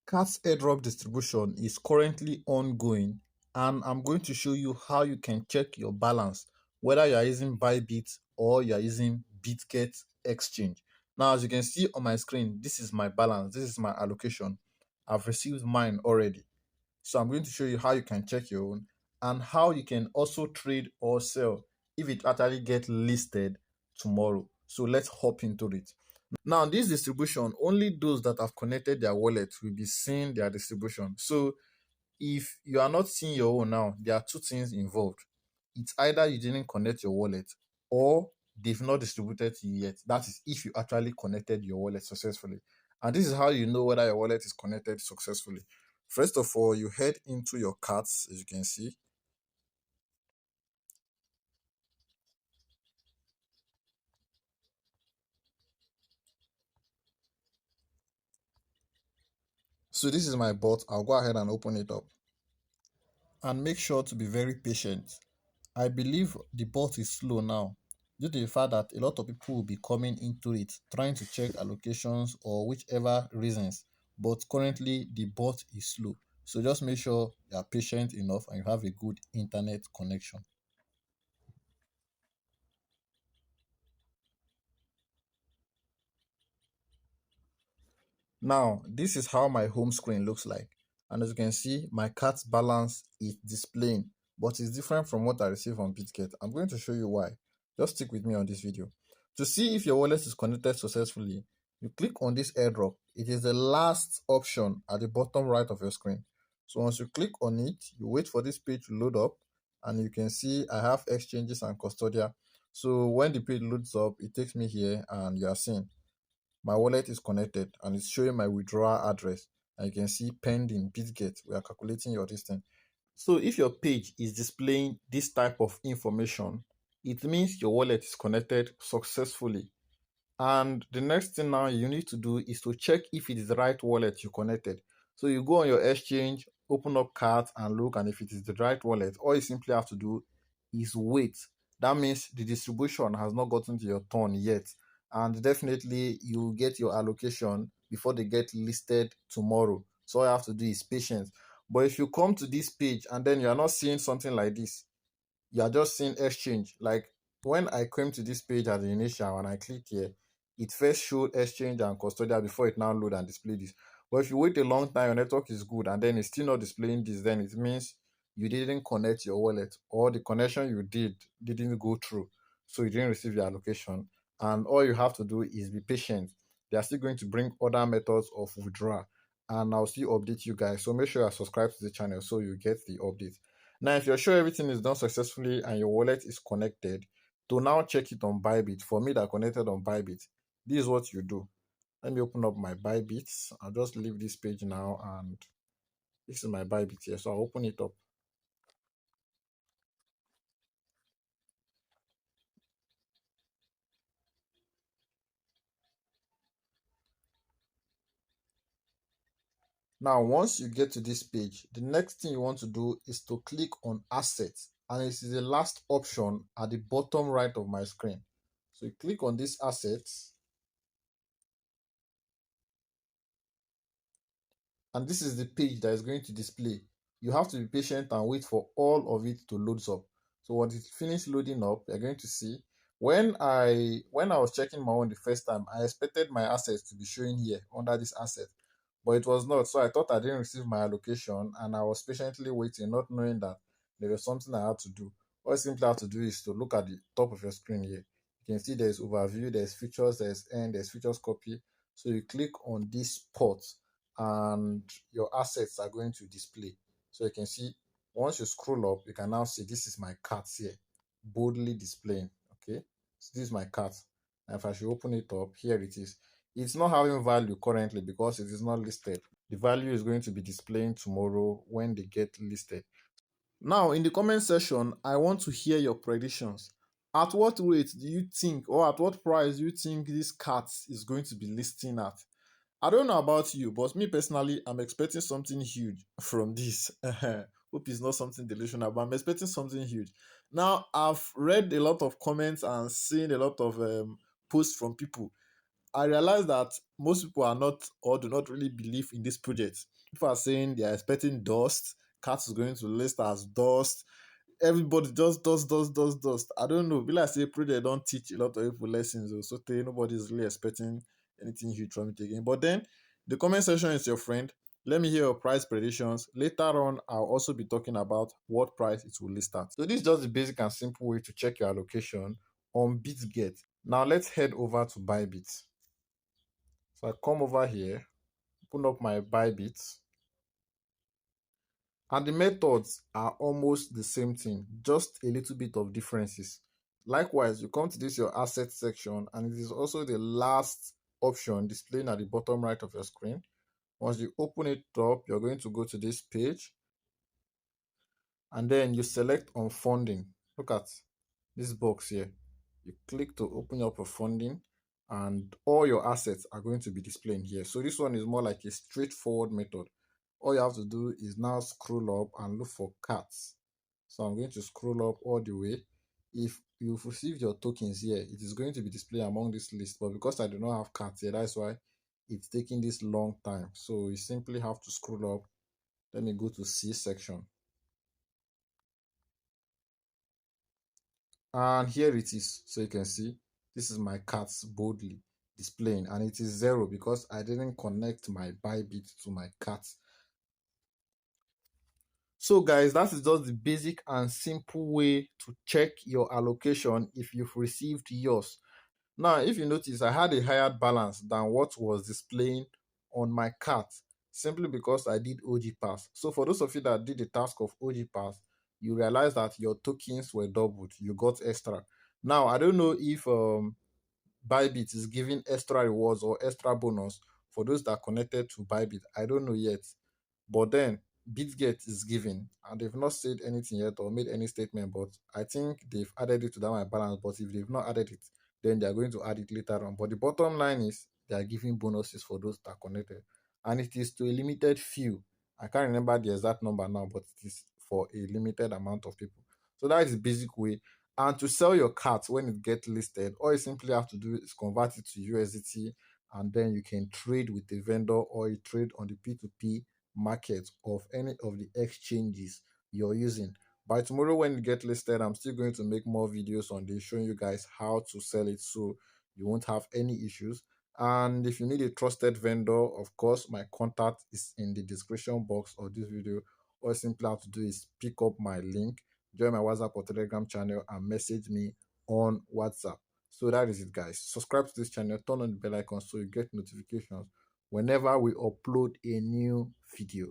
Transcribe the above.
Cat's airdrop distribution is currently ongoing, and I'm going to show you how you can check your balance, whether you are using ByBit or you are using BitGet exchange. Now, as you can see on my screen, this is my balance, this is my allocation. I've received mine already. So I'm going to show you how you can check your own and how you can also trade or sell if it actually gets listed tomorrow. So let's hop into it. Now, this distribution, only those that have connected their wallet will be seeing their distribution. So if you are not seeing your own now, there are two things involved. It's either you didn't connect your wallet or they've not distributed to you yet. That is if you actually connected your wallet successfully. And this is how you know whether your wallet is connected successfully. First of all, you head into your cards, as you can see. So this is my bot. I'll go ahead and open it up. And make sure to be very patient. I believe the bot is slow now due to the fact that a lot of people will be coming into it trying to check allocations or whichever reasons. But currently the bot is slow. So just make sure you are patient enough and you have a good internet connection. Now, this is how my home screen looks like. And as you can see, my cart balance is displaying, but it's different from what I received on BitGet. I'm going to show you why. Just stick with me on this video. To see if your wallet is connected successfully, you click on this airdrop. It is the last option at the bottom right of your screen. So once you click on it, you wait for this page to load up, and you can see I have exchanges and custodia. So when the page loads up, it takes me here, and you are seeing my wallet is connected and it's showing my withdrawal address. And you can see pending BitGet. We are calculating your distance. So if your page is displaying this type of information, it means your wallet is connected successfully. And the next thing now you need to do is to check if it is the right wallet you connected. So you go on your exchange, open up cards and look, and if it is the right wallet, all you simply have to do is wait. That means the distribution has not gotten to your turn yet. And definitely you will get your allocation before they get listed tomorrow. So all you have to do is patience. But if you come to this page and then you are not seeing something like this, you are just seeing exchange. Like when I came to this page at the initial and I clicked here, it first showed exchange and custodial before it now load and display this. But if you wait a long time, your network is good and then it's still not displaying this, then it means you didn't connect your wallet or the connection you didn't go through. So you didn't receive your allocation. And all you have to do is be patient. They are still going to bring other methods of withdrawal. And I'll still update you guys. So make sure you are subscribed to the channel so you get the update. Now, if you're sure everything is done successfully and your wallet is connected, to now check it on ByBit, for me that connected on ByBit, this is what you do. Let me open up my ByBit. I'll just leave this page now, and this is my ByBit here. So I'll open it up. Now, once you get to this page, the next thing you want to do is to click on Assets, and it is the last option at the bottom right of my screen. So you click on this Assets, and this is the page that is going to display. You have to be patient and wait for all of it to load up. So once it finishes loading up, you're going to see when I was checking my own the first time, I expected my assets to be showing here under this asset, but it was not. So I thought I didn't receive my allocation, and I was patiently waiting, not knowing that there was something I had to do. All you simply have to do is to look at the top of your screen here. You can see there's overview, there's features, there's end, there's features copy. So you click on this pot and your assets are going to display. So you can see once you scroll up, you can now see this is my cart here, boldly displaying. Okay, so this is my cart. And if I should open it up, here it is. It's not having value currently because it is not listed. The value is going to be displaying tomorrow when they get listed. Now, in the comment section, I want to hear your predictions. At what rate do you think, or at what price do you think this cart is going to be listing at? I don't know about you, but me personally, I'm expecting something huge from this. Hope it's not something delusional, but I'm expecting something huge. Now, I've read a lot of comments and seen a lot of posts from people. I realized that most people are not or do not really believe in this project. People are saying they are expecting dust. Cats is going to list as dust. Everybody just dust. I don't know. Be like say project don't teach a lot of people lessons. So nobody is really expecting anything huge from it again. But then the comment section is your friend. Let me hear your price predictions. Later on, I'll also be talking about what price it will list at. So this is just the basic and simple way to check your allocation on BitGet. Now let's head over to ByBit. So I come over here, open up my ByBit, and the methods are almost the same thing, just a little bit of differences. Likewise, you come to this your asset section, and it is also the last option displaying at the bottom right of your screen. Once you open it up, you're going to go to this page, and then you select on funding. Look at this box here. You click to open up a funding, and all your assets are going to be displayed here. So this one is more like a straightforward method. All you have to do is now scroll up and look for cards. So I'm going to scroll up all the way. If you've received your tokens here, it is going to be displayed among this list, but because I do not have cards here, that's why it's taking this long time. So you simply have to scroll up. Let me go to C section, and here it is. So you can see this is my cards boldly displaying, and it is 0 because I didn't connect my ByBit to my cards. So guys, that is just the basic and simple way to check your allocation if you've received yours. Now, if you notice, I had a higher balance than what was displaying on my cart simply because I did OG pass. So for those of you that did the task of OG pass, you realize that your tokens were doubled. You got extra. Now, I don't know if ByBit is giving extra rewards or extra bonus for those that connected to ByBit. I don't know yet. But then BitGet is giving, and they've not said anything yet or made any statement, but I think they've added it to that my balance. But if they've not added it, then they are going to add it later on. But the bottom line is they are giving bonuses for those that are connected, and it is to a limited few. I can't remember the exact number now, but it is for a limited amount of people. So that is the basic way. And to sell your cards when it gets listed, all you simply have to do is convert it to USDT, and then you can trade with the vendor or you trade on the P2P market of any of the exchanges you're using. By tomorrow when it gets listed, I'm still going to make more videos on this showing you guys how to sell it so you won't have any issues. And if you need a trusted vendor, of course my contact is in the description box of this video. All you simply have to do is pick up my link, join my WhatsApp or Telegram channel, and message me on WhatsApp. So that is it, guys. Subscribe to this channel, turn on the bell icon so you get notifications whenever we upload a new video.